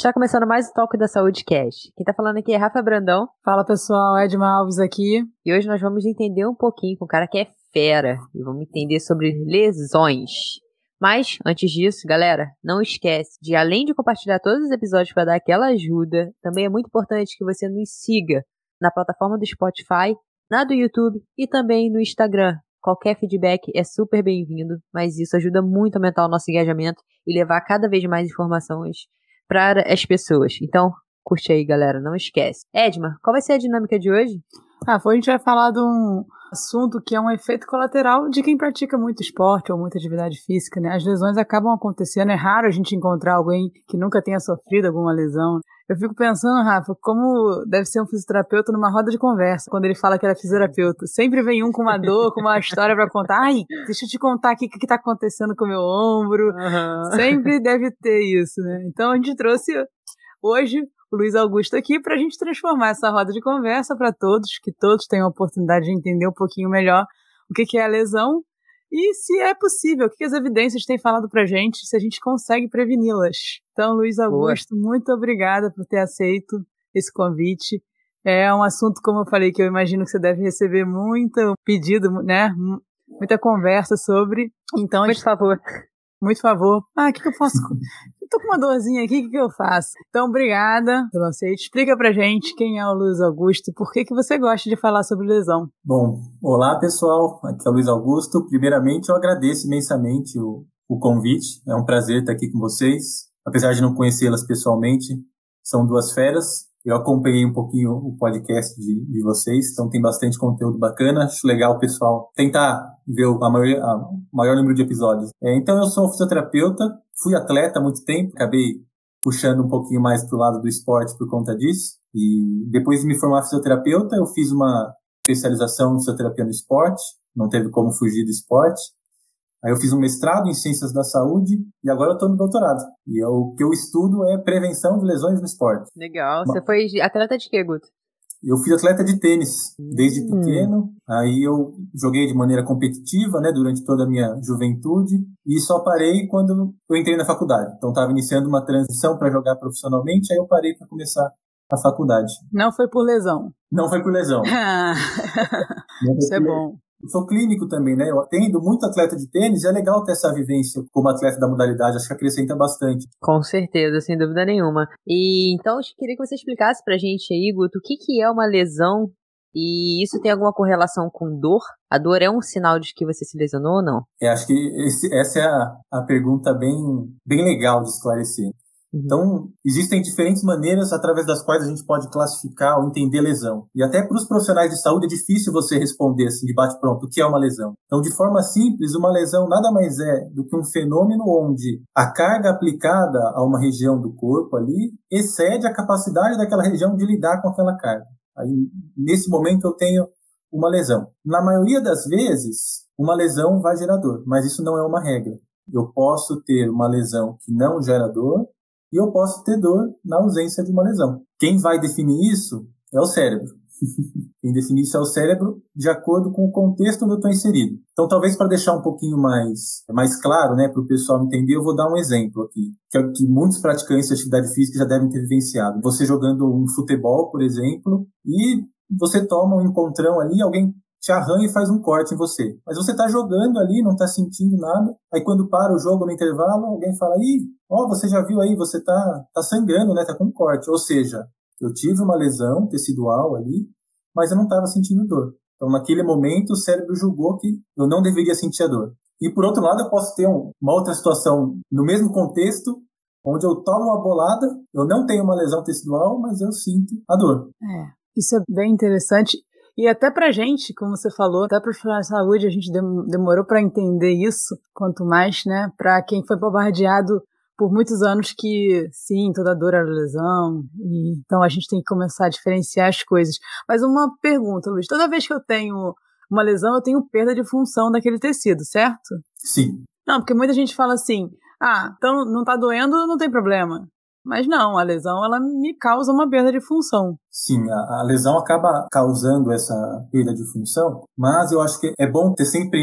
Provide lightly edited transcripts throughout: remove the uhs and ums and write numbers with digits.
Está começando mais o Talk da Saúde Cast. Quem tá falando aqui é Rafa Brandão. Fala pessoal, Edma Alves aqui. E hoje nós vamos entender um pouquinho com o cara que é fera. E vamos entender sobre lesões. Mas, antes disso, galera, não esquece de, além de compartilhar todos os episódios para dar aquela ajuda, também é muito importante que você nos siga na plataforma do Spotify, na do YouTube e também no Instagram. Qualquer feedback é super bem-vindo, mas isso ajuda muito a aumentar o nosso engajamento e levar cada vez mais informações para as pessoas. Então, curte aí, galera, não esquece. Edma, qual vai ser a dinâmica de hoje? Hoje a gente vai falar de um assunto que é um efeito colateral de quem pratica muito esporte ou muita atividade física, né? As lesões acabam acontecendo, é raro a gente encontrar alguém que nunca tenha sofrido alguma lesão. Eu fico pensando, Rafa, como deve ser um fisioterapeuta numa roda de conversa, quando ele fala que era fisioterapeuta. Sempre vem um com uma dor, com uma história pra contar. Ai, deixa eu te contar aqui o que tá acontecendo com o meu ombro. Sempre deve ter isso, né? Então a gente trouxe hoje o Luiz Augusto aqui para a gente transformar essa roda de conversa para todos, que todos tenham a oportunidade de entender um pouquinho melhor o que é a lesão e se é possível, o que as evidências têm falado para a gente, se a gente consegue preveni-las. Então, Luiz Augusto, muito obrigada por ter aceito esse convite. É um assunto, como eu falei, que eu imagino que você deve receber muito pedido, né? Muita conversa sobre. Então, Muito favor. Muito favor. O que eu faço? Eu tô com uma dorzinha aqui, o que eu faço? Então, obrigada pelo aceite. Explica pra gente quem é o Luiz Augusto e por que você gosta de falar sobre lesão. Bom, olá pessoal, aqui é o Luiz Augusto. Primeiramente, eu agradeço imensamente o convite. É um prazer estar aqui com vocês. Apesar de não conhecê-las pessoalmente, são duas feras. Eu acompanhei um pouquinho o podcast de vocês, então tem bastante conteúdo bacana. Acho legal o pessoal tentar ver a maior número de episódios. Então eu sou fisioterapeuta, fui atleta há muito tempo, acabei puxando um pouquinho mais pro lado do esporte por conta disso. E depois de me formar fisioterapeuta, eu fiz uma especialização em fisioterapia no esporte, não teve como fugir do esporte. Aí eu fiz um mestrado em Ciências da Saúde e agora eu estou no doutorado. E o que eu estudo é prevenção de lesões no esporte. Legal. Você foi atleta de quê, Guto? Eu fui atleta de tênis desde pequeno. Aí eu joguei de maneira competitiva, né, durante toda a minha juventude. E só parei quando eu entrei na faculdade. Então estava iniciando uma transição para jogar profissionalmente, aí eu parei para começar a faculdade. Não foi por lesão? Não foi por lesão. Isso é bom. Eu sou clínico também, né? Eu atendo muito atleta de tênis e é legal ter essa vivência como atleta da modalidade. Acho que acrescenta bastante. Com certeza, sem dúvida nenhuma. E então eu queria que você explicasse pra gente aí, Guto, o que é uma lesão e isso tem alguma correlação com dor? A dor é um sinal de que você se lesionou ou não? Acho que essa é a pergunta bem legal de esclarecer. Então, existem diferentes maneiras através das quais a gente pode classificar ou entender lesão. E até para os profissionais de saúde é difícil você responder assim, de bate-pronto, o que é uma lesão. Então, de forma simples, uma lesão nada mais é do que um fenômeno onde a carga aplicada a uma região do corpo ali excede a capacidade daquela região de lidar com aquela carga. Aí, nesse momento, eu tenho uma lesão. Na maioria das vezes, uma lesão vai gerar dor, mas isso não é uma regra. Eu posso ter uma lesão que não gera dor, e eu posso ter dor na ausência de uma lesão. Quem vai definir isso é o cérebro. Quem define isso é o cérebro de acordo com o contexto onde eu estou inserido. Então, talvez para deixar um pouquinho mais claro, né, para o pessoal entender, eu vou dar um exemplo aqui, que é o que muitos praticantes de atividade física já devem ter vivenciado. Você jogando um futebol, por exemplo, e você toma um encontrão ali, alguém te arranha e faz um corte em você. Mas você está jogando ali, não está sentindo nada. Aí quando para o jogo no intervalo, alguém fala, você já viu aí, você tá sangrando, né? Tá com um corte. Ou seja, eu tive uma lesão tecidual ali, mas eu não estava sentindo dor. Então naquele momento o cérebro julgou que eu não deveria sentir a dor. E por outro lado eu posso ter uma outra situação no mesmo contexto, onde eu tomo uma bolada, eu não tenho uma lesão tecidual, mas eu sinto a dor. Isso é bem interessante. E até pra gente, como você falou, até para a saúde, a gente demorou para entender isso, quanto mais, né, para quem foi bombardeado por muitos anos que, sim, toda dor era lesão, e então a gente tem que começar a diferenciar as coisas. Mas uma pergunta, Luiz, toda vez que eu tenho uma lesão, eu tenho perda de função daquele tecido, certo? Sim. Não, porque muita gente fala assim, então não tá doendo, não tem problema. Mas não, a lesão ela me causa uma perda de função. Sim, a lesão acaba causando essa perda de função, mas eu acho que é bom ter sempre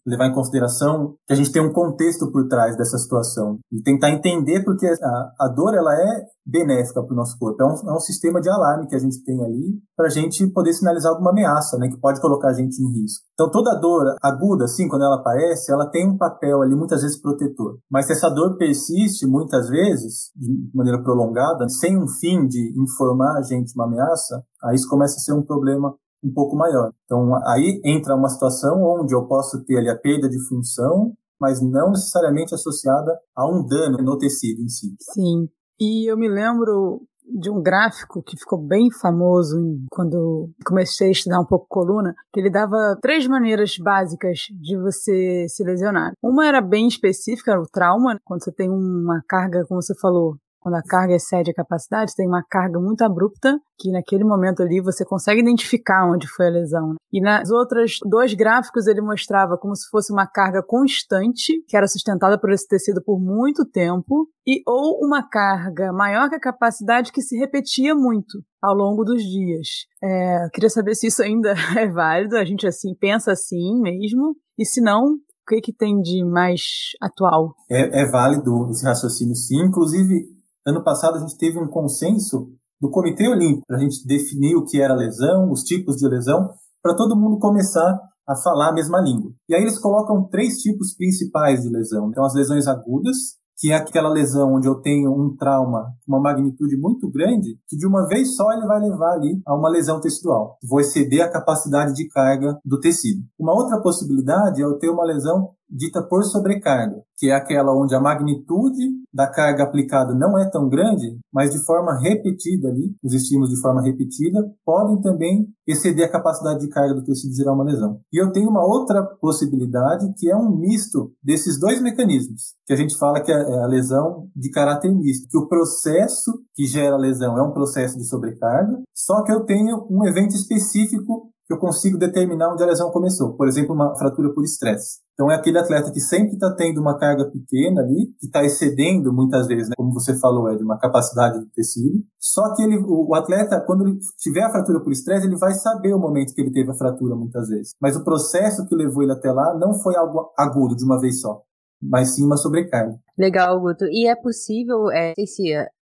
levar em consideração que a gente tem um contexto por trás dessa situação e tentar entender porque a dor ela é benéfica para o nosso corpo. É um sistema de alarme que a gente tem ali para a gente poder sinalizar alguma ameaça, né, que pode colocar a gente em risco. Então toda dor aguda, assim, quando ela aparece, ela tem um papel ali muitas vezes protetor. Mas se essa dor persiste muitas vezes, de maneira prolongada, sem um fim de informar a gente uma ameaça, aí isso começa a ser um problema um pouco maior. Então aí entra uma situação onde eu posso ter ali a perda de função, mas não necessariamente associada a um dano no tecido em si. Sim. E eu me lembro de um gráfico que ficou bem famoso quando comecei a estudar um pouco coluna, que ele dava 3 maneiras básicas de você se lesionar. Uma era bem específica, era o trauma, quando você tem uma carga, como você falou, quando a carga excede a capacidade, tem uma carga muito abrupta, que naquele momento ali você consegue identificar onde foi a lesão. E nas outras 2 gráficos ele mostrava como se fosse uma carga constante, que era sustentada por esse tecido por muito tempo, ou uma carga maior que a capacidade que se repetia muito ao longo dos dias. Eu queria saber se isso ainda é válido, a gente assim pensa assim mesmo, e se não, o que tem de mais atual? É válido esse raciocínio, sim. Inclusive, ano passado a gente teve um consenso do Comitê Olímpico para a gente definir o que era lesão, os tipos de lesão, para todo mundo começar a falar a mesma língua. E aí eles colocam 3 tipos principais de lesão. Então, as lesões agudas, que é aquela lesão onde eu tenho um trauma com uma magnitude muito grande, que de uma vez só ele vai levar ali a uma lesão tecidual. Vou exceder a capacidade de carga do tecido. Uma outra possibilidade é eu ter uma lesão dita por sobrecarga, que é aquela onde a magnitude da carga aplicada não é tão grande, mas de forma repetida ali, os estímulos de forma repetida podem também exceder a capacidade de carga do tecido e gerar uma lesão. E eu tenho uma outra possibilidade, que é um misto desses 2 mecanismos, que a gente fala que é a lesão de caráter misto, que o processo que gera a lesão é um processo de sobrecarga, só que eu tenho um evento específico que eu consigo determinar onde a lesão começou. Por exemplo, uma fratura por estresse. Então é aquele atleta que sempre está tendo uma carga pequena ali, que está excedendo muitas vezes, né, como você falou, de uma capacidade do tecido. Só que o atleta, quando ele tiver a fratura por estresse, ele vai saber o momento que ele teve a fratura muitas vezes. Mas o processo que levou ele até lá não foi algo agudo de uma vez só, mas sim uma sobrecarga. Legal, Guto. E é possível, não sei se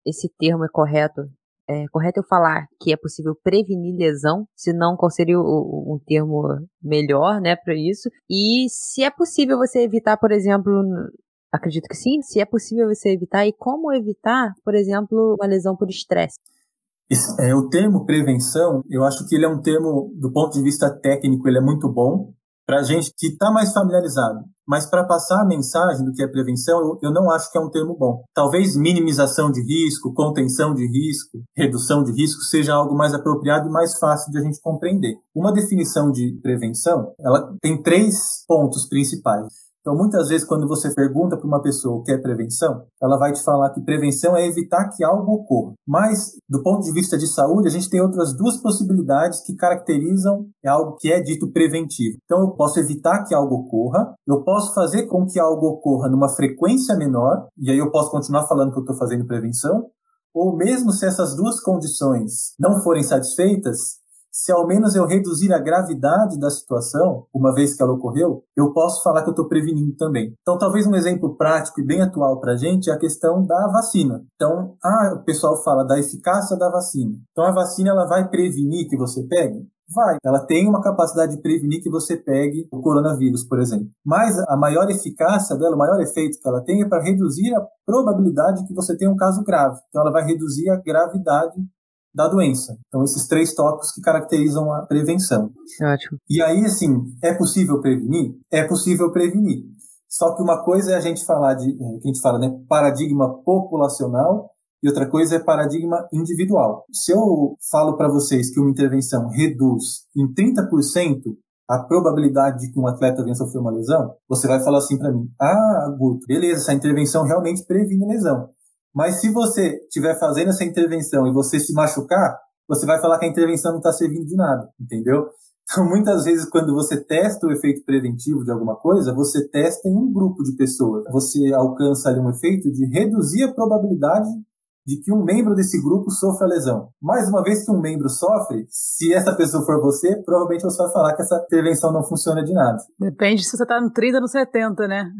esse termo é correto, correto eu falar que é possível prevenir lesão, se não, qual seria um termo melhor, né, para isso? E se é possível você evitar, por exemplo, acredito que sim, se é possível você evitar e como evitar, por exemplo, uma lesão por estresse? O termo prevenção, eu acho que ele é um termo, do ponto de vista técnico, ele é muito bom para a gente que está mais familiarizado. Mas para passar a mensagem do que é prevenção, eu não acho que é um termo bom. Talvez minimização de risco, contenção de risco, redução de risco seja algo mais apropriado e mais fácil de a gente compreender. Uma definição de prevenção, ela tem 3 pontos principais. Então, muitas vezes, quando você pergunta para uma pessoa o que é prevenção, ela vai te falar que prevenção é evitar que algo ocorra. Mas, do ponto de vista de saúde, a gente tem outras 2 possibilidades que caracterizam algo que é dito preventivo. Então, eu posso evitar que algo ocorra, eu posso fazer com que algo ocorra numa frequência menor, e aí eu posso continuar falando que eu estou fazendo prevenção, ou mesmo se essas 2 condições não forem satisfeitas, se ao menos eu reduzir a gravidade da situação, uma vez que ela ocorreu, eu posso falar que eu estou prevenindo também. Então, talvez um exemplo prático e bem atual para a gente é a questão da vacina. Então, o pessoal fala da eficácia da vacina. Então, a vacina ela vai prevenir que você pegue? Vai. Ela tem uma capacidade de prevenir que você pegue o coronavírus, por exemplo. Mas a maior eficácia dela, o maior efeito que ela tem é para reduzir a probabilidade que você tenha um caso grave. Então, ela vai reduzir a gravidade da doença. Então, esses 3 tópicos que caracterizam a prevenção. Ótimo. E aí, assim, é possível prevenir? É possível prevenir. Só que uma coisa é a gente falar que a gente fala, né, paradigma populacional, e outra coisa é paradigma individual. Se eu falo para vocês que uma intervenção reduz em 30% a probabilidade de que um atleta venha sofrer uma lesão, você vai falar assim para mim, Guto, beleza, essa intervenção realmente previne lesão. Mas se você estiver fazendo essa intervenção e você se machucar, você vai falar que a intervenção não está servindo de nada, entendeu? Então, muitas vezes, quando você testa o efeito preventivo de alguma coisa, você testa em um grupo de pessoas. Você alcança ali um efeito de reduzir a probabilidade de que um membro desse grupo sofra lesão. Mais uma vez que um membro sofre, se essa pessoa for você, provavelmente você vai falar que essa intervenção não funciona de nada. Depende se você tá no 30 ou no 70, né?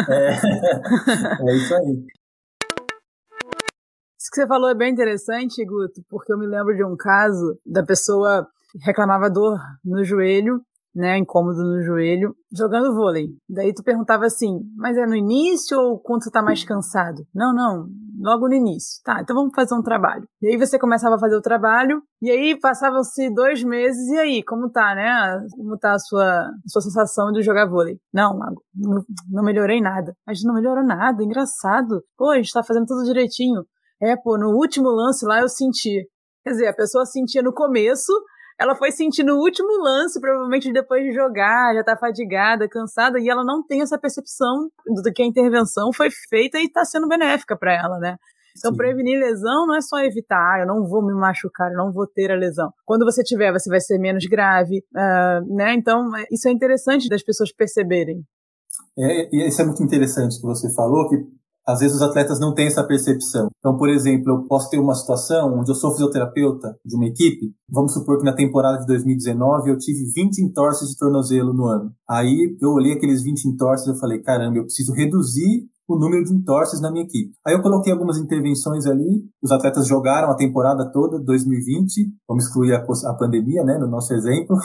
É isso aí. Isso que você falou é bem interessante, Guto, porque eu me lembro de um caso da pessoa que reclamava dor no joelho, né, incômodo no joelho, jogando vôlei. Daí tu perguntava assim, mas é no início ou quando tu tá mais cansado? Não, logo no início. Tá, então vamos fazer um trabalho. E aí você começava a fazer o trabalho, e aí passavam-se 2 meses, e aí, como tá, né? Como tá a sua sensação de jogar vôlei? Não, Mago, não melhorei nada. Mas não melhorou nada, engraçado. Pô, a gente tá fazendo tudo direitinho. No último lance lá eu senti. Quer dizer, a pessoa sentia no começo, ela foi sentir no último lance, provavelmente depois de jogar, já tá fadigada, cansada, e ela não tem essa percepção do que a intervenção foi feita e tá sendo benéfica para ela, né? Então, prevenir lesão não é só evitar, eu não vou me machucar, eu não vou ter a lesão. Quando você tiver, você vai ser menos grave, né? Então, isso é interessante das pessoas perceberem. E isso é muito interessante que você falou, que às vezes os atletas não têm essa percepção. Então, por exemplo, eu posso ter uma situação onde eu sou fisioterapeuta de uma equipe. Vamos supor que na temporada de 2019 eu tive 20 entorses de tornozelo no ano. Aí eu olhei aqueles 20 entorses e eu falei, caramba, eu preciso reduzir o número de entorses na minha equipe. Aí eu coloquei algumas intervenções ali, os atletas jogaram a temporada toda, 2020, vamos excluir a pandemia, né, no nosso exemplo.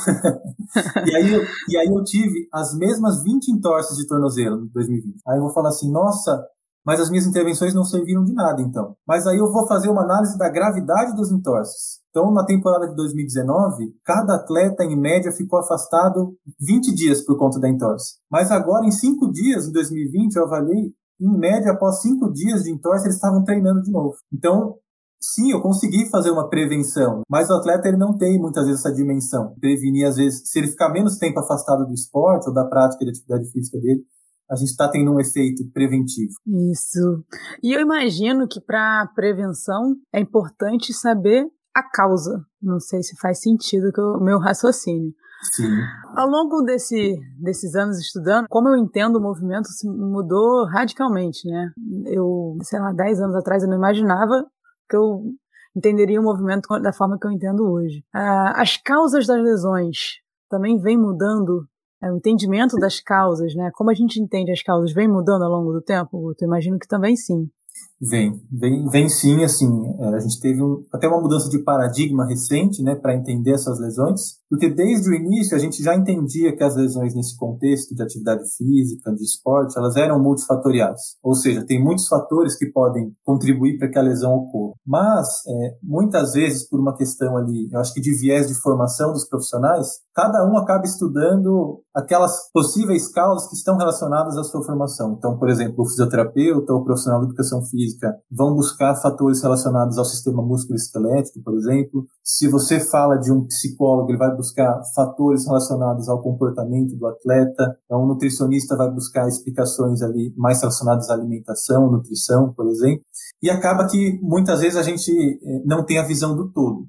e aí eu tive as mesmas 20 entorses de tornozelo em 2020. Aí eu vou falar assim, nossa, mas as minhas intervenções não serviram de nada, então. Mas aí eu vou fazer uma análise da gravidade dos entorses. Então, na temporada de 2019, cada atleta, em média, ficou afastado 20 dias por conta da entorse. Mas agora, em 5 dias, em 2020, eu avaliei, em média, após 5 dias de entorse, eles estavam treinando de novo. Então, sim, eu consegui fazer uma prevenção, mas o atleta ele não tem muitas vezes essa dimensão. Prevenir, às vezes, se ele ficar menos tempo afastado do esporte ou da prática de atividade física dele, a gente está tendo um efeito preventivo. Isso. E eu imagino que para prevenção é importante saber a causa. Não sei se faz sentido o meu raciocínio. Sim. Ao longo desses anos estudando, como eu entendo o movimento mudou radicalmente, né? 10 anos atrás eu não imaginava que eu entenderia o movimento da forma que eu entendo hoje. As causas das lesões também vêm mudando. O entendimento das causas, né? Como a gente entende as causas, vem mudando ao longo do tempo? Eu imagino que também sim. Vem sim, assim, a gente teve até uma mudança de paradigma recente, né, para entender essas lesões, porque desde o início a gente já entendia que as lesões nesse contexto de atividade física, de esporte, elas eram multifatoriais, ou seja, tem muitos fatores que podem contribuir para que a lesão ocorra, mas muitas vezes por uma questão ali, eu acho que de viés de formação dos profissionais, cada um acaba estudando aquelas possíveis causas que estão relacionadas à sua formação. Então, por exemplo, o fisioterapeuta ou o profissional de educação física vão buscar fatores relacionados ao sistema musculoesquelético, por exemplo. Se você fala de um psicólogo, ele vai buscar fatores relacionados ao comportamento do atleta. Então, um nutricionista vai buscar explicações ali mais relacionadas à alimentação, nutrição, por exemplo. E acaba que muitas vezes a gente não tem a visão do todo.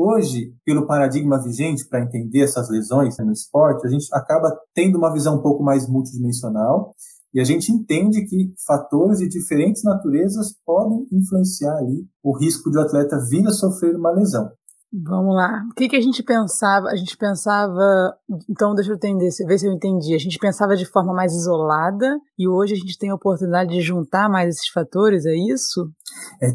Hoje, pelo paradigma vigente para entender essas lesões no esporte, a gente acaba tendo uma visão um pouco mais multidimensional e a gente entende que fatores de diferentes naturezas podem influenciar ali o risco de o atleta vir a sofrer uma lesão. Vamos lá. O que a gente pensava? A gente pensava... Então, deixa eu entender, ver se eu entendi. A gente pensava de forma mais isolada e hoje a gente tem a oportunidade de juntar mais esses fatores, é isso?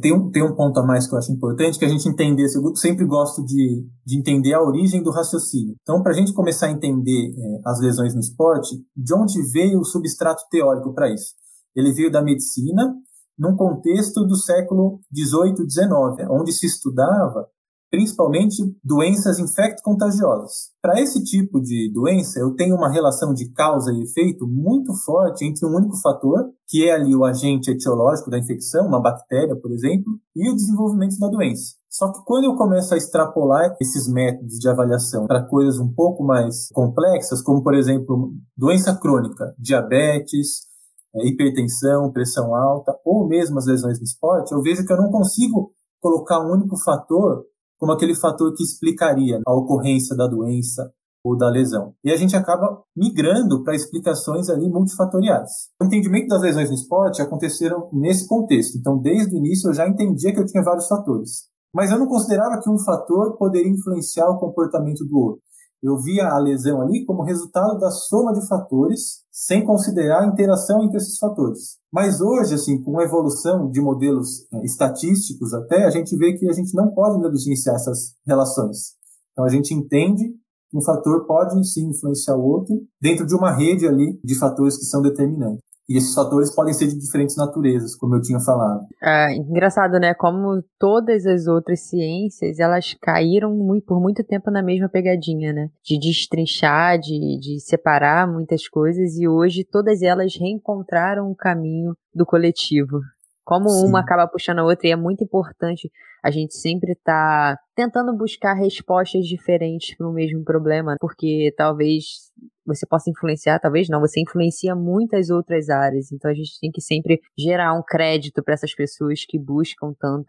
Tem um ponto a mais que eu acho importante, que a gente entendesse. Eu sempre gosto de entender a origem do raciocínio. Então, para a gente começar a entender as lesões no esporte, de onde veio o substrato teórico para isso? Ele veio da medicina, num contexto do século XVIII, XIX, onde se estudava principalmente doenças infecto-contagiosas. Para esse tipo de doença, eu tenho uma relação de causa e efeito muito forte entre um único fator, que é ali o agente etiológico da infecção, uma bactéria, por exemplo, e o desenvolvimento da doença. Só que quando eu começo a extrapolar esses métodos de avaliação para coisas um pouco mais complexas, como, por exemplo, doença crônica, diabetes, hipertensão, pressão alta, ou mesmo as lesões no esporte, eu vejo que eu não consigo colocar um único fator como aquele fator que explicaria a ocorrência da doença ou da lesão. E a gente acaba migrando para explicações ali multifatoriais. O entendimento das lesões no esporte aconteceram nesse contexto. Então, desde o início, eu já entendia que eu tinha vários fatores. Mas eu não considerava que um fator poderia influenciar o comportamento do outro. Eu via a lesão ali como resultado da soma de fatores, sem considerar a interação entre esses fatores. Mas hoje, assim, com a evolução de modelos estatísticos até, a gente vê que a gente não pode negligenciar essas relações. Então, a gente entende que um fator pode, sim, influenciar o outro dentro de uma rede ali de fatores que são determinantes. E esses fatores podem ser de diferentes naturezas, como eu tinha falado. É engraçado, né? Como todas as outras ciências, elas caíram por muito tempo na mesma pegadinha, né? De destrinchar, de separar muitas coisas, e hoje todas elas reencontraram o caminho do coletivo. Como uma acaba puxando a outra, e é muito importante a gente sempre estar tentando buscar respostas diferentes para o mesmo problema, porque talvez você possa influenciar, talvez não, você influencia muitas outras áreas, então a gente tem que sempre gerar um crédito para essas pessoas que buscam tanto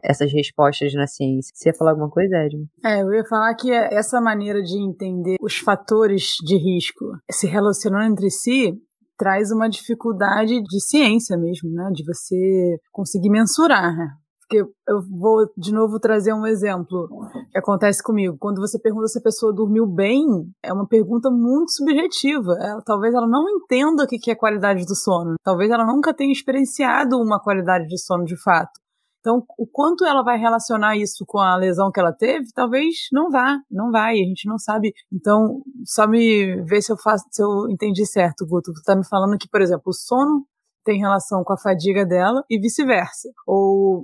essas respostas na ciência. Você ia falar alguma coisa, Edmo? Eu ia falar que essa maneira de entender os fatores de risco se relacionando entre si traz uma dificuldade de ciência mesmo, né? De você conseguir mensurar, né? Porque eu vou, de novo, trazer um exemplo que acontece comigo. Quando você pergunta se a pessoa dormiu bem, é uma pergunta muito subjetiva. Talvez ela não entenda o que é qualidade do sono. Talvez ela nunca tenha experienciado uma qualidade de sono de fato. Então, o quanto ela vai relacionar isso com a lesão que ela teve, talvez não vai, a gente não sabe. Então, só me ver se eu entendi certo, Guto. Você está me falando que, por exemplo, o sono tem relação com a fadiga dela e vice-versa.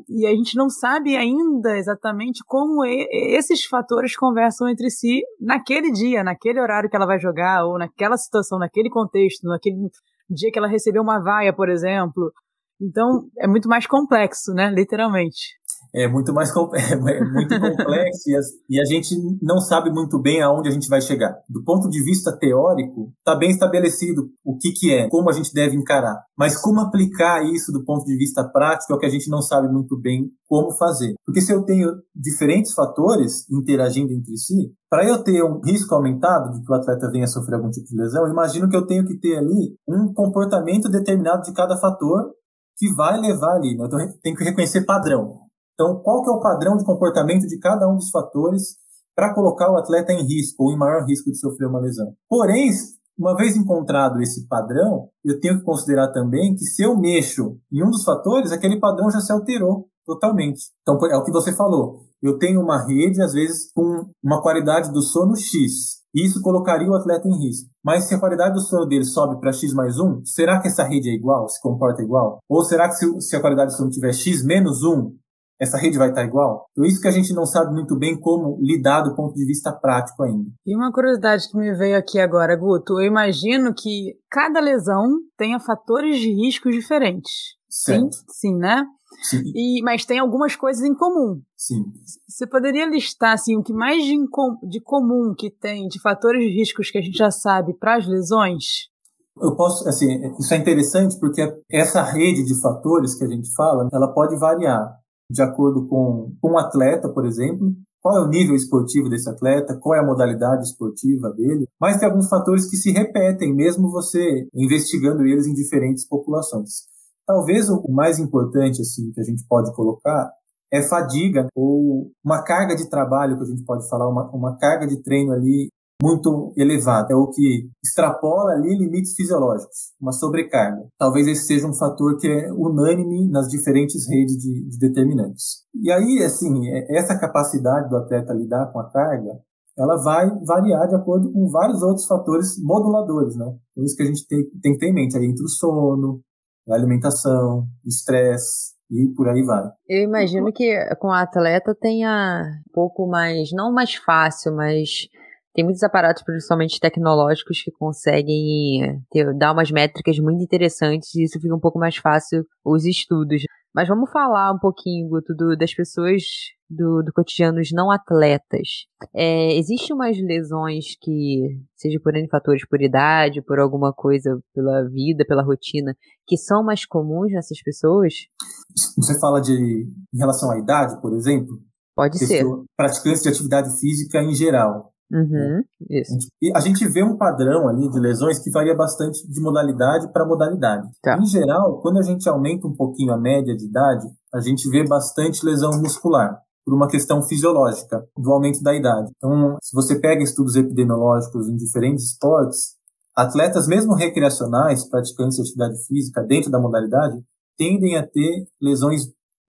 E a gente não sabe ainda exatamente como esses fatores conversam entre si naquele dia, naquele horário que ela vai jogar, ou naquela situação, naquele contexto, naquele dia que ela recebeu uma vaia, por exemplo. Então, é muito mais complexo, né? Literalmente. É muito muito complexo e a gente não sabe muito bem aonde a gente vai chegar. Do ponto de vista teórico, está bem estabelecido o que é, como a gente deve encarar. Mas como aplicar isso do ponto de vista prático é o que a gente não sabe muito bem como fazer. Porque se eu tenho diferentes fatores interagindo entre si, para eu ter um risco aumentado de que o atleta venha a sofrer algum tipo de lesão, eu imagino que eu tenho que ter ali um comportamento determinado de cada fator que vai levar ali. Então, eu tenho que reconhecer padrão. Então, qual que é o padrão de comportamento de cada um dos fatores para colocar o atleta em risco ou em maior risco de sofrer uma lesão? Porém, uma vez encontrado esse padrão, eu tenho que considerar também que se eu mexo em um dos fatores, aquele padrão já se alterou totalmente. Então, é o que você falou. Eu tenho uma rede, às vezes, com uma qualidade do sono X. Isso colocaria o atleta em risco. Mas se a qualidade do sono dele sobe para X mais 1, será que essa rede é igual? Se comporta igual? Ou será que se a qualidade do sono tiver X menos 1, essa rede vai estar igual? Então, isso que a gente não sabe muito bem como lidar do ponto de vista prático ainda. E uma curiosidade que me veio aqui agora, Guto, eu imagino que cada lesão tenha fatores de riscos diferentes. Certo. Sim, né? Sim. Mas tem algumas coisas em comum. Sim. Você poderia listar assim, o que mais de comum que tem, de fatores de riscos que a gente já sabe para as lesões? Eu posso, assim, isso é interessante porque essa rede de fatores que a gente fala, ela pode variar de acordo com um atleta, por exemplo, qual é o nível esportivo desse atleta, qual é a modalidade esportiva dele, mas tem alguns fatores que se repetem, mesmo você investigando eles em diferentes populações. Talvez o mais importante assim, que a gente pode colocar é fadiga, ou uma carga de trabalho, que a gente pode falar, uma carga de treino ali muito elevada, é o que extrapola ali limites fisiológicos, uma sobrecarga. Talvez esse seja um fator que é unânime nas diferentes redes de determinantes. E aí, assim, essa capacidade do atleta lidar com a carga, ela vai variar de acordo com vários outros fatores moduladores, né? Então, isso que a gente tem que ter em mente, aí entre o sono, a alimentação, o estresse, e por aí vai. Eu imagino que com o atleta tenha um pouco mais, não mais fácil, mas tem muitos aparatos, principalmente tecnológicos, que conseguem dar umas métricas muito interessantes e isso fica um pouco mais fácil os estudos. Mas vamos falar um pouquinho, Guto, das pessoas do cotidiano, os não atletas. Existem umas lesões que, seja por N fatores, por idade, por alguma coisa, pela vida, pela rotina, que são mais comuns nessas pessoas? Você fala em relação à idade, por exemplo? Pode ser. Praticantes de atividade física em geral. Isso. E a gente vê um padrão ali de lesões que varia bastante de modalidade para modalidade. Tá. Em geral, quando a gente aumenta um pouquinho a média de idade, a gente vê bastante lesão muscular, por uma questão fisiológica do aumento da idade. Então, se você pega estudos epidemiológicos em diferentes esportes, atletas mesmo recreacionais, praticantes de atividade física dentro da modalidade, tendem a ter lesões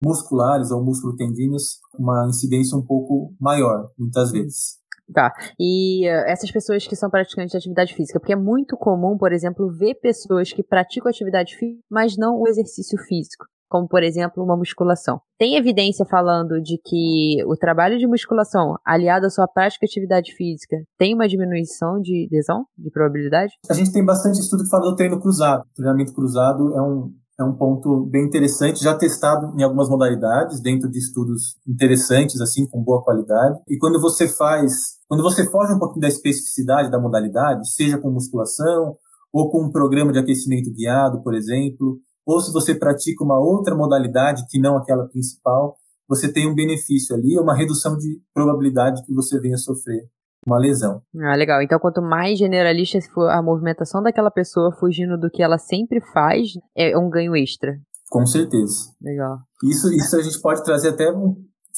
musculares ou músculo-tendíneas, uma incidência um pouco maior, muitas vezes. Tá. E essas pessoas que são praticantes de atividade física, porque é muito comum, por exemplo, ver pessoas que praticam atividade física, mas não o exercício físico, como, por exemplo, uma musculação. Tem evidência falando de que o trabalho de musculação, aliado à sua prática de atividade física, tem uma diminuição de lesão, de probabilidade? A gente tem bastante estudo que fala do treino cruzado. O treinamento cruzado é um ponto bem interessante, já testado em algumas modalidades, dentro de estudos interessantes, assim, com boa qualidade. E quando você foge um pouquinho da especificidade da modalidade, seja com musculação, ou com um programa de aquecimento guiado, por exemplo, ou se você pratica uma outra modalidade que não aquela principal, você tem um benefício ali, uma redução de probabilidade que você venha sofrer uma lesão. Ah, legal. Então, quanto mais generalista for a movimentação daquela pessoa, fugindo do que ela sempre faz, é um ganho extra. Com certeza. Legal. Isso a gente pode trazer até,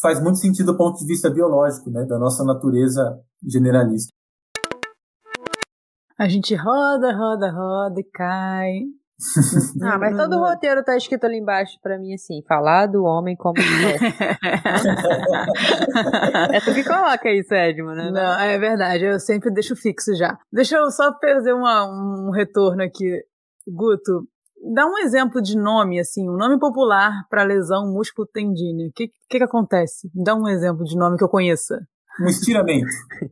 faz muito sentido do ponto de vista biológico, né, da nossa natureza generalista. A gente roda e cai. Mas todo o roteiro tá escrito ali embaixo pra mim assim, falar do homem como mulher. É tu que coloca isso, Edmo, né? Não, é verdade, eu sempre deixo fixo já. Deixa eu só fazer um retorno aqui. Guto, dá um exemplo de nome, assim, um nome popular pra lesão músculo-tendínea. O que acontece? Dá um exemplo de nome que eu conheça. Um estiramento.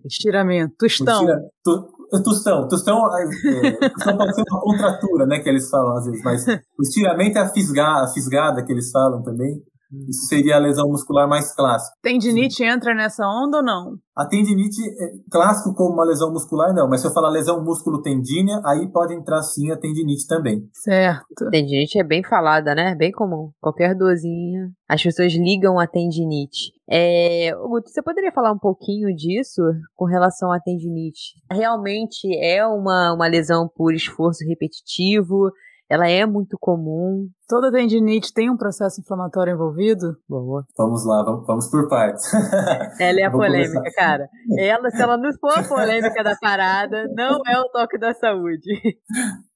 Estiramento. Tostão. Tostão pode ser uma contratura, né, que eles falam às vezes, mas o estiramento é a fisgada que eles falam também. Isso seria a lesão muscular mais clássica. Tendinite entra nessa onda ou não? A tendinite é clássico como uma lesão muscular, não. Mas se eu falar lesão músculo-tendínea, aí pode entrar sim a tendinite também. Certo. Tendinite é bem falada, né? Bem comum. Qualquer dorzinha, as pessoas ligam a tendinite. Guto, você poderia falar um pouquinho disso com relação à tendinite? Realmente é uma lesão por esforço repetitivo? Ela é muito comum? Toda tendinite tem um processo inflamatório envolvido? Boa. Vamos lá, vamos por partes. Ela é a polêmica, começar. Cara. Se ela não for a polêmica da parada, não é o toque da saúde.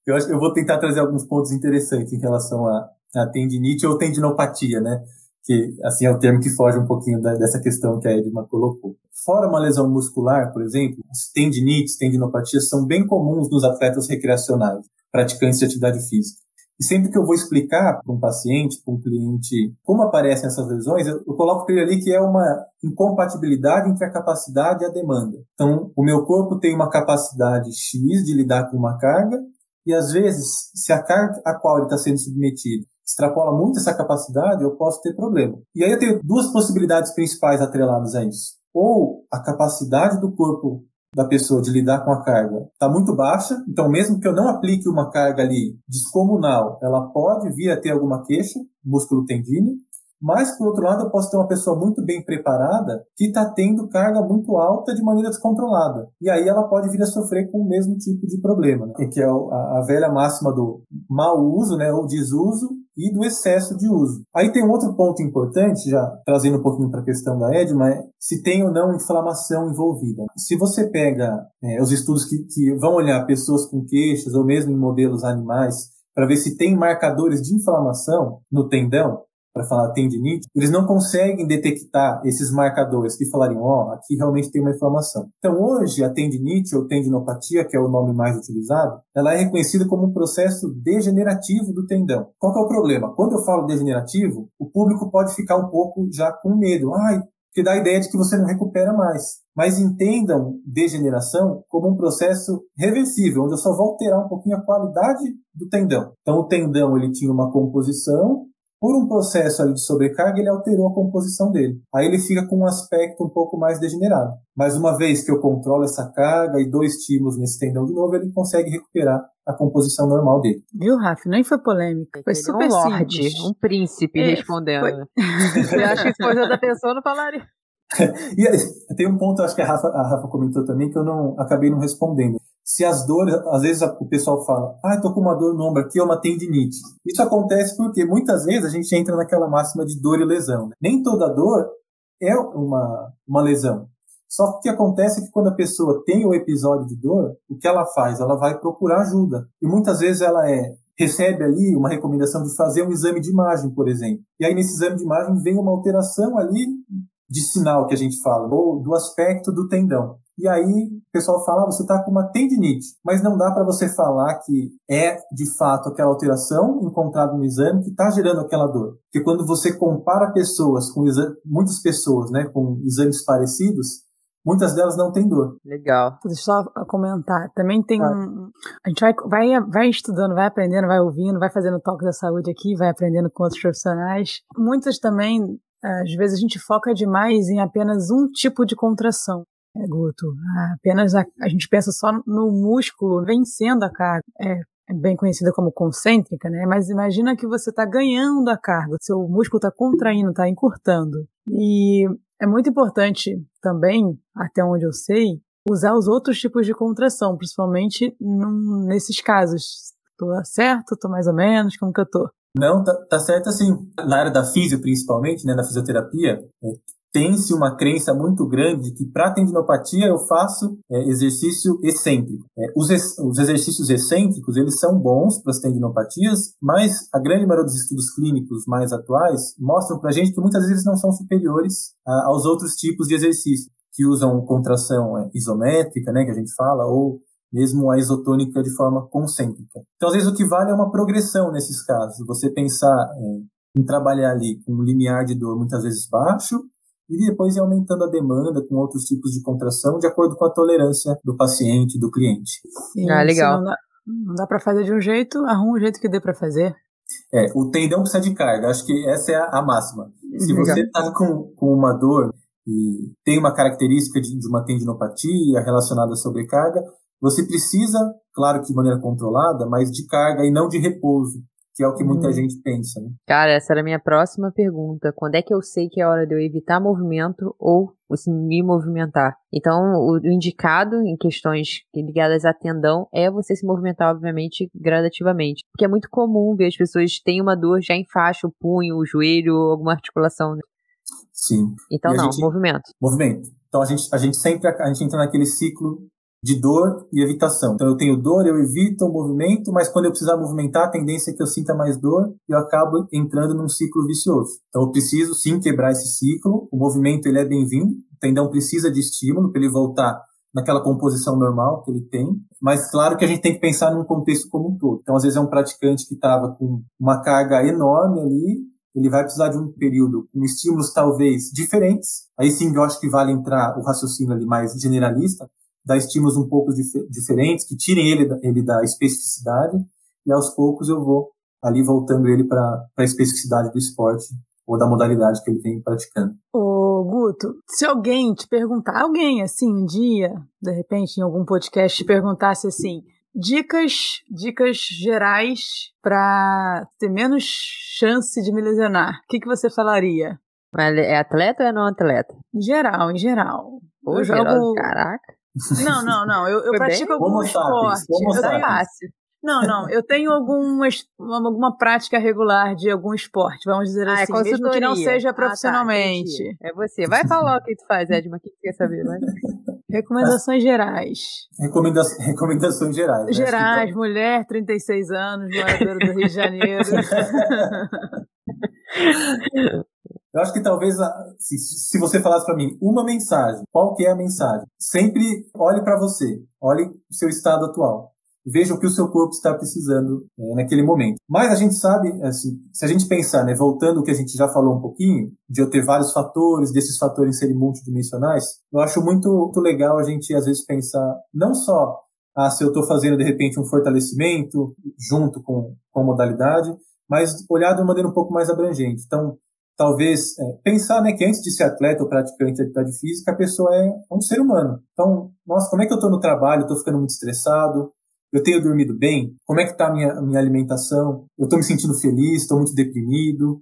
Eu acho que eu vou tentar trazer alguns pontos interessantes em relação à tendinite ou tendinopatia, né? Que, assim, é o termo que foge um pouquinho dessa questão que a Edma colocou. Fora uma lesão muscular, por exemplo, as tendinites, tendinopatias são bem comuns nos atletas recreacionais, praticantes de atividade física. E sempre que eu vou explicar para um paciente, para um cliente, como aparecem essas lesões, eu coloco para ele ali que é uma incompatibilidade entre a capacidade e a demanda. Então, o meu corpo tem uma capacidade X de lidar com uma carga, e às vezes, se a carga a qual ele está sendo submetido extrapola muito essa capacidade, eu posso ter problema. E aí eu tenho duas possibilidades principais atreladas a isso. Ou a capacidade do corpo da pessoa de lidar com a carga está muito baixa, então mesmo que eu não aplique uma carga ali descomunal, ela pode vir a ter alguma queixa, músculo tendíneo, mas, por outro lado, eu posso ter uma pessoa muito bem preparada que está tendo carga muito alta de maneira descontrolada. E aí ela pode vir a sofrer com o mesmo tipo de problema, né? Que é a velha máxima do mau uso, né, ou desuso, e do excesso de uso. Aí tem um outro ponto importante, já trazendo um pouquinho para a questão da Edma, é se tem ou não inflamação envolvida. Se você pega os estudos que vão olhar pessoas com queixas, ou mesmo em modelos animais, para ver se tem marcadores de inflamação no tendão, para falar tendinite, eles não conseguem detectar esses marcadores que falariam, aqui realmente tem uma inflamação. Então hoje a tendinite ou tendinopatia, que é o nome mais utilizado, ela é reconhecida como um processo degenerativo do tendão. Qual que é o problema? Quando eu falo degenerativo, o público pode ficar um pouco já com medo. Porque dá a ideia de que você não recupera mais. Mas entendam degeneração como um processo reversível, onde eu só vou alterar um pouquinho a qualidade do tendão. Então o tendão ele tinha uma composição, por um processo ali de sobrecarga, ele alterou a composição dele. Aí ele fica com um aspecto um pouco mais degenerado. Mas uma vez que eu controlo essa carga e dou estímulos nesse tendão de novo, ele consegue recuperar a composição normal dele. Viu, Rafa? Nem foi polêmica. Foi super lorde, simples. Um príncipe respondendo. Eu acho que se fosse outra pessoa, não falaria. E tem um ponto, acho que a Rafa comentou também, que eu acabei não respondendo. Se as dores, às vezes o pessoal fala, tô com uma dor no ombro aqui, é uma tendinite. Isso acontece porque muitas vezes a gente entra naquela máxima de dor e lesão. Nem toda dor é uma lesão. Só que o que acontece é que quando a pessoa tem o episódio de dor, o que ela faz? Ela vai procurar ajuda. E muitas vezes ela recebe ali uma recomendação de fazer um exame de imagem, por exemplo. E aí nesse exame de imagem vem uma alteração ali de sinal que a gente fala, ou do aspecto do tendão. E aí o pessoal fala, você está com uma tendinite, mas não dá para você falar que é de fato aquela alteração encontrada no exame que está gerando aquela dor. Porque quando você compara pessoas com muitas pessoas, né, com exames parecidos, muitas delas não têm dor. Legal. Deixa eu só comentar. Também tem a gente vai estudando, vai aprendendo, vai ouvindo, vai fazendo toque da saúde aqui, vai aprendendo com outros profissionais. Muitas também, às vezes a gente foca demais em apenas um tipo de contração. Guto, apenas a gente pensa só no músculo vencendo a carga. É bem conhecida como concêntrica, né? Mas imagina que você está ganhando a carga, seu músculo está contraindo, está encurtando. E é muito importante também, até onde eu sei, usar os outros tipos de contração, principalmente nesses casos. Tô certo? Tô mais ou menos? Como que eu tô? Não, tá certo assim. Na área da físio, principalmente, né, na fisioterapia, tem-se uma crença muito grande que para tendinopatia eu faço exercício excêntrico. Os exercícios excêntricos, eles são bons para as tendinopatias, mas a grande maioria dos estudos clínicos mais atuais mostram para a gente que muitas vezes eles não são superiores aos outros tipos de exercício, que usam contração isométrica, né, que a gente fala, ou mesmo a isotônica de forma concêntrica. Então, às vezes, o que vale é uma progressão nesses casos. Você pensar em trabalhar ali com um limiar de dor muitas vezes baixo, e depois ir aumentando a demanda com outros tipos de contração de acordo com a tolerância do paciente, do cliente. Sim, legal. Não dá para fazer de um jeito, arruma um jeito que dê para fazer. O tendão precisa de carga, acho que essa é a máxima. Se você está com uma dor e tem uma característica de uma tendinopatia relacionada à sobrecarga, você precisa, claro que de maneira controlada, mas de carga e não de repouso, que é o que muita gente pensa, né? Cara, essa era a minha próxima pergunta. Quando é que eu sei que é hora de eu evitar movimento ou me movimentar? Então, o indicado em questões ligadas a tendão é você se movimentar, obviamente, gradativamente. Porque é muito comum ver as pessoas têm uma dor, já enfaixa o punho, o joelho, alguma articulação, né? Sim. Então, movimento. Movimento. Então, a gente sempre entra naquele ciclo de dor e evitação. Então, eu tenho dor, eu evito o movimento, mas quando eu precisar movimentar, a tendência é que eu sinta mais dor e eu acabo entrando num ciclo vicioso. Então, eu preciso, sim, quebrar esse ciclo. O movimento, ele é bem-vindo. O tendão precisa de estímulo para ele voltar naquela composição normal que ele tem. Mas, claro que a gente tem que pensar num contexto como um todo. Então, às vezes, é um praticante que estava com uma carga enorme ali, ele vai precisar de um período com estímulos talvez diferentes. Aí, sim, eu acho que vale entrar o raciocínio ali mais generalista, dar estímulos um pouco diferentes, que tirem ele da especificidade, e aos poucos eu vou ali voltando ele para a especificidade do esporte ou da modalidade que ele vem praticando. Ô, Guto, se alguém te perguntar, assim, um dia, de repente, em algum podcast, te perguntasse assim, dicas gerais para ter menos chance de me lesionar, o que você falaria? Mas é atleta ou é não atleta? Em geral. Ou jogo... Caraca. Não. Eu pratico algum esporte. Fácil. Não. Eu tenho alguma prática regular de algum esporte, vamos dizer assim, mesmo que não seja profissionalmente. É você. Vai falar o que tu faz, Edma, o que tu quer saber, vai. Recomendações gerais. Recomendações gerais. Né? Gerais, mulher, 36 anos, moradora do Rio de Janeiro. Eu acho que talvez, se você falasse para mim uma mensagem, qual que é a mensagem? Sempre olhe para você, olhe o seu estado atual. Veja o que o seu corpo está precisando naquele momento. Mas a gente sabe, assim, se a gente pensar, né, voltando ao que a gente já falou um pouquinho, de eu ter vários fatores, desses fatores serem multidimensionais, eu acho muito legal a gente, às vezes, pensar não só se eu estou fazendo, de repente, um fortalecimento junto com a modalidade, mas olhar de uma maneira um pouco mais abrangente. Então, talvez pensar, né, que antes de ser atleta ou praticante de atividade física, a pessoa é um ser humano. Então, nossa, como é que eu estou no trabalho? Estou ficando muito estressado, Eu tenho dormido bem? Como é que está a minha alimentação? Eu estou me sentindo feliz? Estou muito deprimido?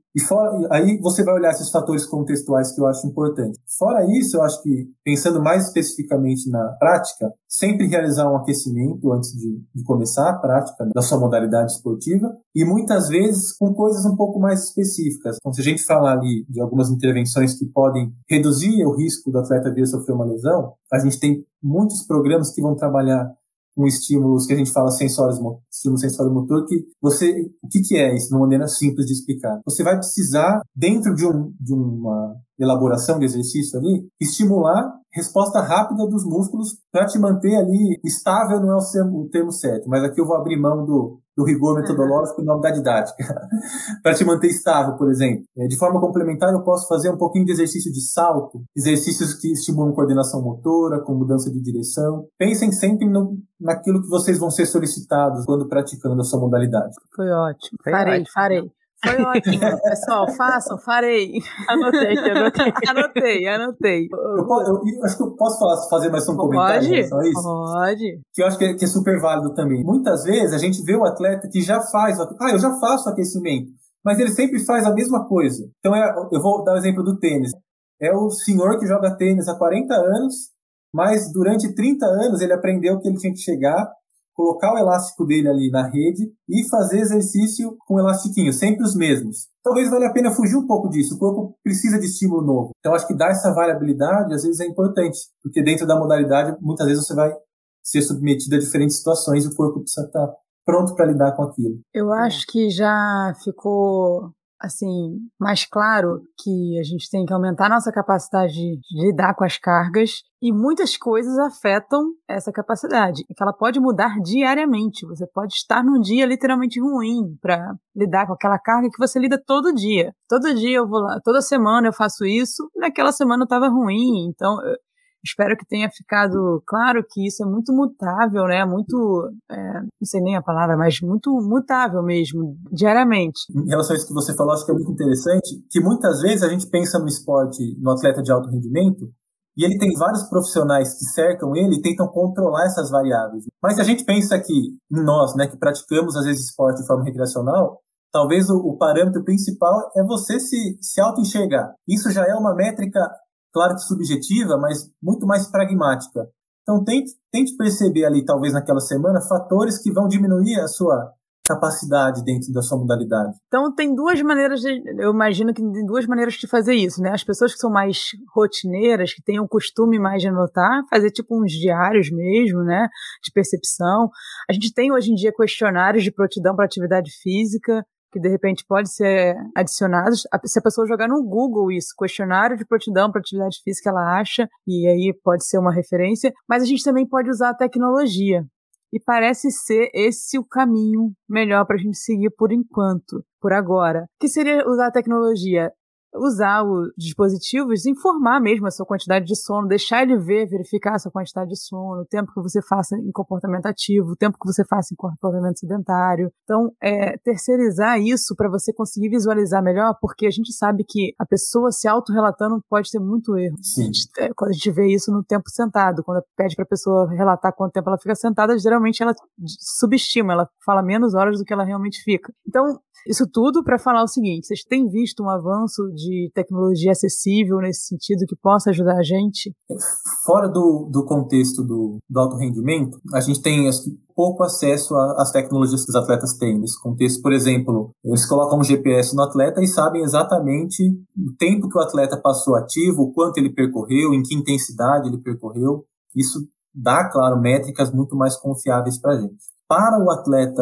Aí você vai olhar esses fatores contextuais que eu acho importante. Fora isso, eu acho que, pensando mais especificamente na prática, sempre realizar um aquecimento antes de começar a prática da sua modalidade esportiva e muitas vezes com coisas um pouco mais específicas. Então, se a gente falar ali de algumas intervenções que podem reduzir o risco do atleta vir a sofrer uma lesão, a gente tem muitos programas que vão trabalhar com estímulos que a gente fala estímulo sensório-motor, o que é isso, de uma maneira simples de explicar. Você vai precisar, dentro de uma elaboração de exercício ali, estimular resposta rápida dos músculos para te manter ali estável, não é o termo certo, mas aqui eu vou abrir mão do rigor metodológico em nome da didática. Para te manter estável, por exemplo. De forma complementar, eu posso fazer um pouquinho de exercício de salto, exercícios que estimulam coordenação motora, com mudança de direção. Pensem sempre naquilo que vocês vão ser solicitados quando praticando a sua modalidade. Foi ótimo. Farei. Foi ótimo, pessoal, façam, farei. Anotei. Eu acho que eu posso fazer mais um comentário em relação a isso? Pode. Que eu acho que é super válido também. Muitas vezes a gente vê o atleta que já faz, eu já faço aquecimento, mas ele sempre faz a mesma coisa. Então eu vou dar o exemplo do tênis. É o senhor que joga tênis há 40 anos, mas durante 30 anos ele aprendeu que ele tinha que chegar, colocar o elástico dele ali na rede e fazer exercício com elastiquinho, sempre os mesmos. Talvez valha a pena fugir um pouco disso, o corpo precisa de estímulo novo. Então acho que dar essa variabilidade às vezes é importante, porque dentro da modalidade muitas vezes você vai ser submetido a diferentes situações e o corpo precisa estar pronto para lidar com aquilo. Eu acho que já ficou assim, mais claro que a gente tem que aumentar nossa capacidade de lidar com as cargas e muitas coisas afetam essa capacidade, que ela pode mudar diariamente. Você pode estar num dia literalmente ruim para lidar com aquela carga que você lida todo dia. Todo dia eu vou lá, toda semana eu faço isso, naquela semana eu estava ruim, então espero que tenha ficado claro que isso é muito mutável, né? Muito, não sei nem a palavra, mas muito mutável mesmo, diariamente. Em relação a isso que você falou, acho que é muito interessante, que muitas vezes a gente pensa no esporte, no atleta de alto rendimento, e ele tem vários profissionais que cercam ele e tentam controlar essas variáveis. Mas se a gente pensa que em nós, né, que praticamos às vezes esporte de forma recreacional, talvez o parâmetro principal é você se auto-enxergar. Isso já é uma métrica, claro que subjetiva, mas muito mais pragmática. Então, tente perceber ali, talvez naquela semana, fatores que vão diminuir a sua capacidade dentro da sua modalidade. Então, eu imagino que tem duas maneiras de fazer isso, né? As pessoas que são mais rotineiras, que têm o costume mais de anotar, fazer tipo uns diários mesmo, né? De percepção. A gente tem hoje em dia questionários de prontidão para atividade física, que de repente pode ser adicionados. Se a pessoa jogar no Google isso, questionário de prontidão para atividade física, ela acha, e aí pode ser uma referência, mas a gente também pode usar a tecnologia. E parece ser esse o caminho melhor para a gente seguir por enquanto, por agora. O que seria usar a tecnologia? Usar os dispositivos, informar mesmo a sua quantidade de sono, deixar ele verificar a sua quantidade de sono, o tempo que você faça em comportamento ativo, o tempo que você faça em comportamento sedentário. Então, terceirizar isso para você conseguir visualizar melhor, porque a gente sabe que a pessoa se autorrelatando pode ter muito erro. Sim. Quando a gente vê isso no tempo sentado, quando pede para a pessoa relatar quanto tempo ela fica sentada, geralmente ela subestima, ela fala menos horas do que ela realmente fica. Então, isso tudo para falar o seguinte: vocês têm visto um avanço de tecnologia acessível nesse sentido que possa ajudar a gente? Fora do contexto do alto rendimento, a gente tem pouco acesso às tecnologias que os atletas têm. Nesse contexto, por exemplo, eles colocam um GPS no atleta e sabem exatamente o tempo que o atleta passou ativo, o quanto ele percorreu, em que intensidade ele percorreu. Isso dá, claro, métricas muito mais confiáveis para a gente. Para o atleta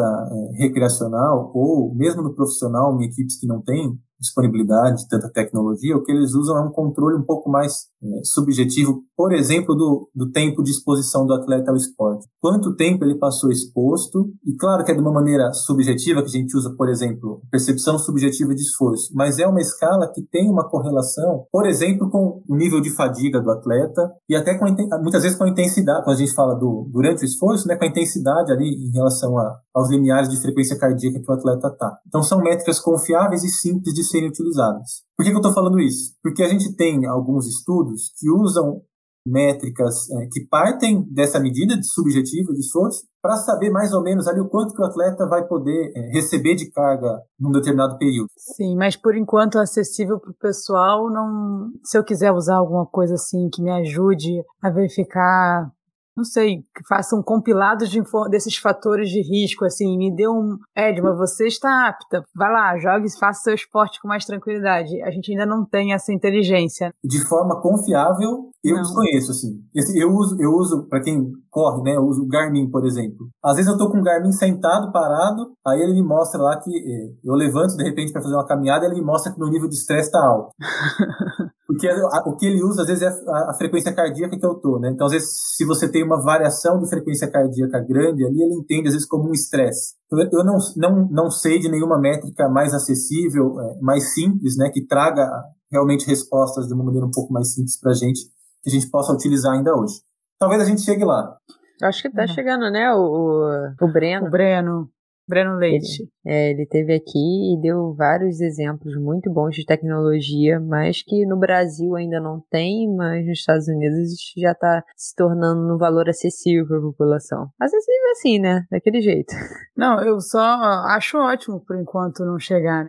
recreacional ou mesmo no profissional, em equipes que não têm disponibilidade de tanta tecnologia, o que eles usam é um controle um pouco mais subjetivo, por exemplo, do tempo de exposição do atleta ao esporte. Quanto tempo ele passou exposto, e claro que é de uma maneira subjetiva, que a gente usa, por exemplo, percepção subjetiva de esforço, mas é uma escala que tem uma correlação, por exemplo, com o nível de fadiga do atleta e até muitas vezes com a intensidade, quando a gente fala durante o esforço, né, com a intensidade ali em relação aos limiares de frequência cardíaca que o atleta está. Então são métricas confiáveis e simples de serem utilizadas. Por que eu estou falando isso? Porque a gente tem alguns estudos que usam métricas que partem dessa medida de subjetiva de esforço para saber mais ou menos ali o quanto que o atleta vai poder receber de carga num determinado período. Sim, mas por enquanto acessível para o pessoal, não. Se eu quiser usar alguma coisa assim que me ajude a verificar, não sei, que faça um compilado desses fatores de risco, assim, me dê Edma, você está apta, vai lá, jogue e faça seu esporte com mais tranquilidade. A gente ainda não tem essa inteligência. De forma confiável, eu desconheço, assim. Eu uso para quem corre, né, eu uso o Garmin, por exemplo. Às vezes eu tô com o Garmin sentado, parado, aí ele me mostra lá que eu levanto, de repente, para fazer uma caminhada, e ele me mostra que meu nível de estresse está alto. Porque o que ele usa, às vezes, é a frequência cardíaca que eu tô, né? Então, às vezes, se você tem uma variação de frequência cardíaca grande ali, ele entende, às vezes, como um estresse. Eu não sei de nenhuma métrica mais acessível, mais simples, né? Que traga realmente respostas de uma maneira um pouco mais simples pra gente, que a gente possa utilizar ainda hoje. Talvez a gente chegue lá. Acho que tá chegando, né? O Breno. Breno Leite. Ele esteve aqui e deu vários exemplos muito bons de tecnologia, mas que no Brasil ainda não tem, mas nos Estados Unidos já está se tornando um valor acessível para a população. Acessível assim, né? Daquele jeito. Não, eu só acho ótimo por enquanto não chegar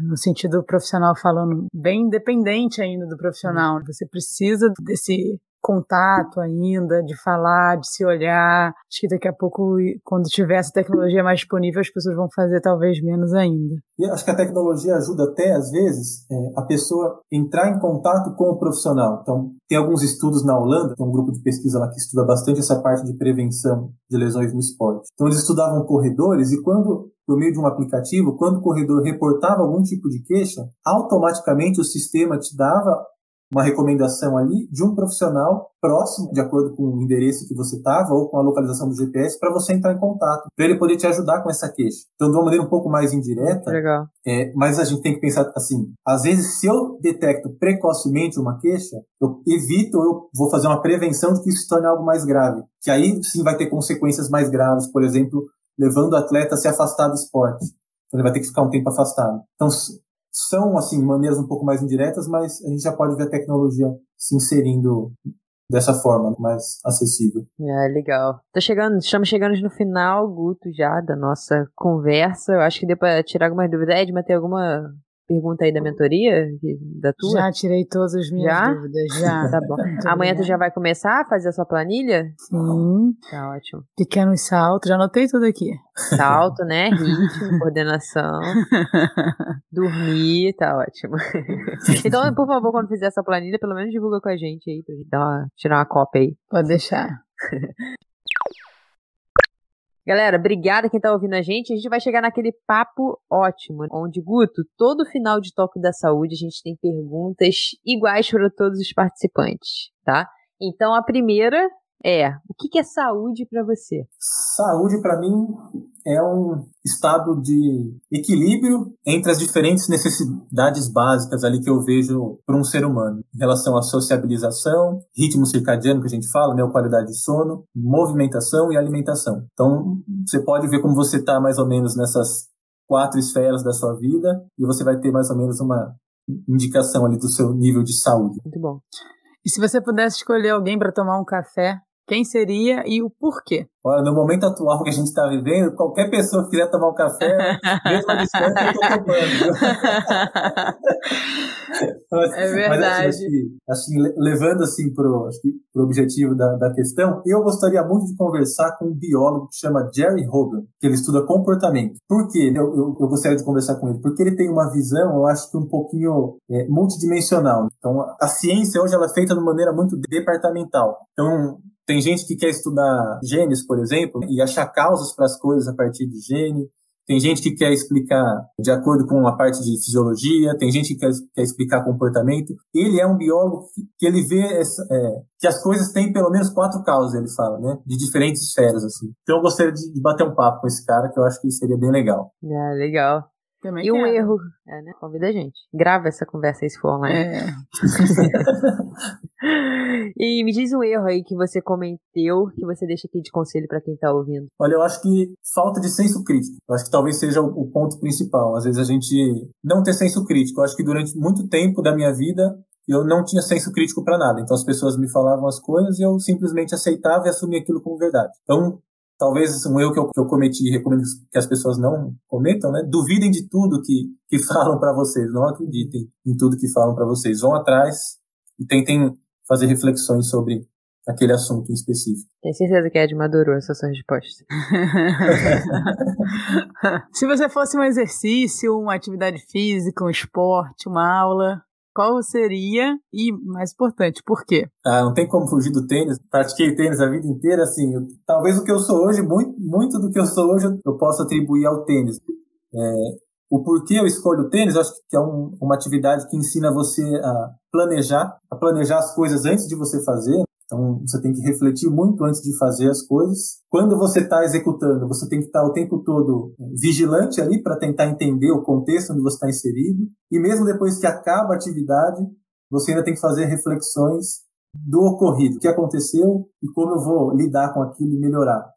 no sentido profissional falando, bem independente ainda do profissional. Você precisa desse contato ainda, de falar, de se olhar. Acho que daqui a pouco, quando tiver essa tecnologia mais disponível, as pessoas vão fazer talvez menos ainda. E acho que a tecnologia ajuda até, às vezes, a pessoa entrar em contato com o profissional. Então, tem alguns estudos na Holanda, tem um grupo de pesquisa lá que estuda bastante essa parte de prevenção de lesões no esporte. Então, eles estudavam corredores e por meio de um aplicativo, quando o corredor reportava algum tipo de queixa, automaticamente o sistema te dava uma recomendação ali de um profissional próximo, de acordo com o endereço que você estava ou com a localização do GPS, para você entrar em contato, para ele poder te ajudar com essa queixa. Então, de uma maneira um pouco mais indireta, legal. Mas a gente tem que pensar assim, às vezes se eu detecto precocemente uma queixa, eu vou fazer uma prevenção de que isso se torne algo mais grave, que aí sim vai ter consequências mais graves, por exemplo, levando o atleta a se afastar do esporte. Então, ele vai ter que ficar um tempo afastado. Então, são, assim, maneiras um pouco mais indiretas, mas a gente já pode ver a tecnologia se inserindo dessa forma, mais acessível. Legal. Estamos chegando no final, Guto, já, da nossa conversa. Eu acho que deu para tirar algumas dúvidas. Edma, tem alguma pergunta aí da mentoria? Da tua? Já tirei todas as minhas dúvidas, já. Tá bom. Amanhã tu já vai começar a fazer a sua planilha? Sim. Tá ótimo. Pequenos saltos, já anotei tudo aqui. Salto, né? Ritmo, coordenação. Dormir, tá ótimo. Então, por favor, quando fizer essa planilha, pelo menos divulga com a gente aí, pra gente tirar uma cópia aí. Pode deixar. Galera, obrigada quem tá ouvindo a gente. A gente vai chegar naquele papo ótimo, onde, Guto, todo final de Toque da Saúde, a gente tem perguntas iguais para todos os participantes, tá? Então, a primeira o que é saúde para você? Saúde, para mim, é um estado de equilíbrio entre as diferentes necessidades básicas ali que eu vejo para um ser humano. Em relação à sociabilização, ritmo circadiano que a gente fala, né, qualidade de sono, movimentação e alimentação. Então, você pode ver como você está mais ou menos nessas 4 esferas da sua vida e você vai ter mais ou menos uma indicação ali do seu nível de saúde. Muito bom. E se você pudesse escolher alguém para tomar um café, quem seria e o porquê? Olha, no momento atual que a gente está vivendo, qualquer pessoa que quiser tomar um café, mesmo a distância, eu estou tomando. É verdade. Mas, assim, levando assim, pro objetivo da questão, eu gostaria muito de conversar com um biólogo que chama Jerry Hogan, que ele estuda comportamento. Por quê? Eu gostaria de conversar com ele? Porque ele tem uma visão, eu acho que um pouquinho multidimensional. Então, a ciência hoje ela é feita de maneira muito departamental. Então, tem gente que quer estudar genes, por exemplo, e achar causas para as coisas a partir de gene. Tem gente que quer explicar de acordo com a parte de fisiologia. Tem gente que quer explicar comportamento. Ele é um biólogo que ele vê que as coisas têm pelo menos 4 causas, ele fala, né? De diferentes esferas, assim. Então eu gostaria de bater um papo com esse cara, que eu acho que seria bem legal. Legal. Também e um erro, né? Convida a gente. Grava essa conversa aí se for online. E me diz um erro aí que você cometeu, que você deixa aqui de conselho pra quem tá ouvindo. Olha, eu acho que falta de senso crítico. Eu acho que talvez seja o ponto principal. Às vezes a gente não ter senso crítico. Eu acho que durante muito tempo da minha vida eu não tinha senso crítico para nada. Então as pessoas me falavam as coisas e eu simplesmente aceitava e assumia aquilo como verdade. Então, talvez um erro que eu cometi e recomendo que as pessoas não cometam, né? Duvidem de tudo que falam para vocês. Não acreditem em tudo que falam para vocês. Vão atrás e tentem fazer reflexões sobre aquele assunto em específico. Tenho certeza que Ed madurou essa sua resposta. Se você fosse um exercício, uma atividade física, um esporte, uma aula, qual seria? E, mais importante, por quê? Não tem como fugir do tênis. Pratiquei tênis a vida inteira, assim. Talvez o que eu sou hoje, muito do que eu sou hoje, eu posso atribuir ao tênis. O porquê eu escolho o tênis, eu acho que é uma atividade que ensina você a planejar as coisas antes de você fazer. Então, você tem que refletir muito antes de fazer as coisas. Quando você está executando, você tem que estar o tempo todo vigilante ali para tentar entender o contexto onde você está inserido. E mesmo depois que acaba a atividade, você ainda tem que fazer reflexões do ocorrido, o que aconteceu e como eu vou lidar com aquilo e melhorar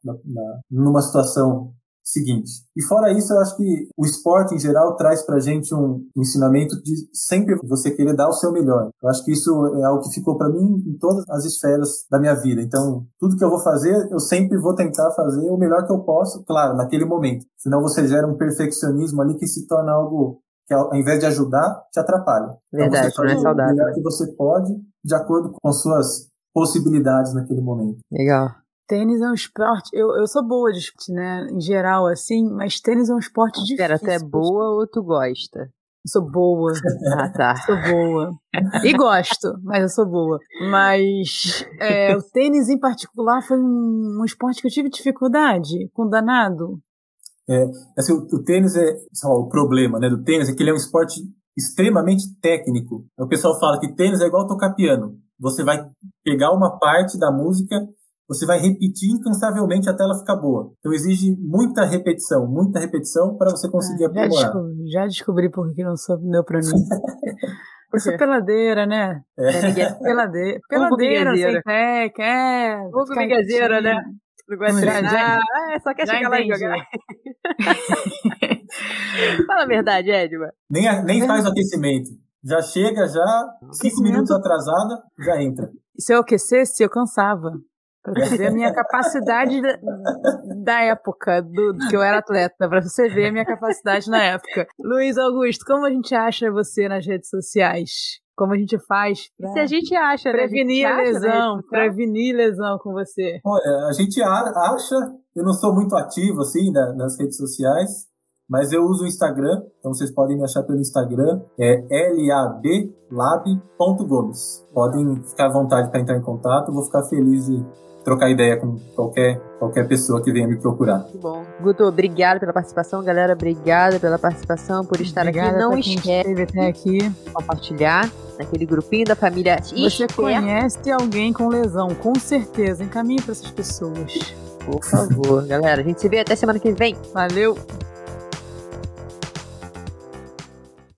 numa situação seguinte. E fora isso, eu acho que o esporte em geral traz pra gente um ensinamento de sempre você querer dar o seu melhor. Eu acho que isso é algo que ficou pra mim em todas as esferas da minha vida. Então, tudo que eu vou fazer, eu sempre vou tentar fazer o melhor que eu posso, claro, naquele momento. Senão você gera um perfeccionismo ali que se torna algo que, ao invés de ajudar, te atrapalha. Verdade, então, não é saudável. O melhor que você pode, de acordo com suas possibilidades naquele momento. Legal. Tênis é um esporte, eu sou boa de esporte, né, em geral, assim, mas tênis é um esporte difícil. Pera, tu é boa ou tu gosta? Eu sou boa. Ah, tá. Sou boa. E gosto, mas eu sou boa. Mas o tênis em particular foi um esporte que eu tive dificuldade com danado. Assim, o tênis o problema, né, do tênis é que ele é um esporte extremamente técnico. O pessoal fala que tênis é igual tocar piano. Você vai pegar uma parte da música, você vai repetir incansavelmente até ela ficar boa. Então exige muita repetição para você conseguir aprimorar. Já descobri por que não sou deu pra mim. Eu sou peladeira, né? Peladeira, sem pé, Hugo Miguezeira, né? Não gosta de treinar. Só quer chegar lá e jogar. Fala a verdade, Edma. Nem faz o aquecimento. Já chega, 5 minutos atrasada, já entra. Se eu aquecesse, eu cansava. Pra você ver a minha capacidade da época que eu era atleta, pra você ver a minha capacidade na época. Luiz Augusto, como a gente acha você nas redes sociais? Como a gente faz pra se a gente acha, prevenir a lesão, prevenir lesão com você? Olha, a gente acha, eu não sou muito ativo assim nas redes sociais, mas eu uso o Instagram, então vocês podem me achar pelo Instagram, lab.gomes. Podem ficar à vontade para entrar em contato, eu vou ficar feliz de trocar ideia com qualquer pessoa que venha me procurar. Muito bom. Guto, obrigado pela participação, galera. Obrigada pela participação, por estar aqui. Não esquece até aqui de compartilhar naquele grupinho da família. Você conhece alguém com lesão, com certeza. Encaminhe para essas pessoas. Por favor, galera. A gente se vê até semana que vem. Valeu!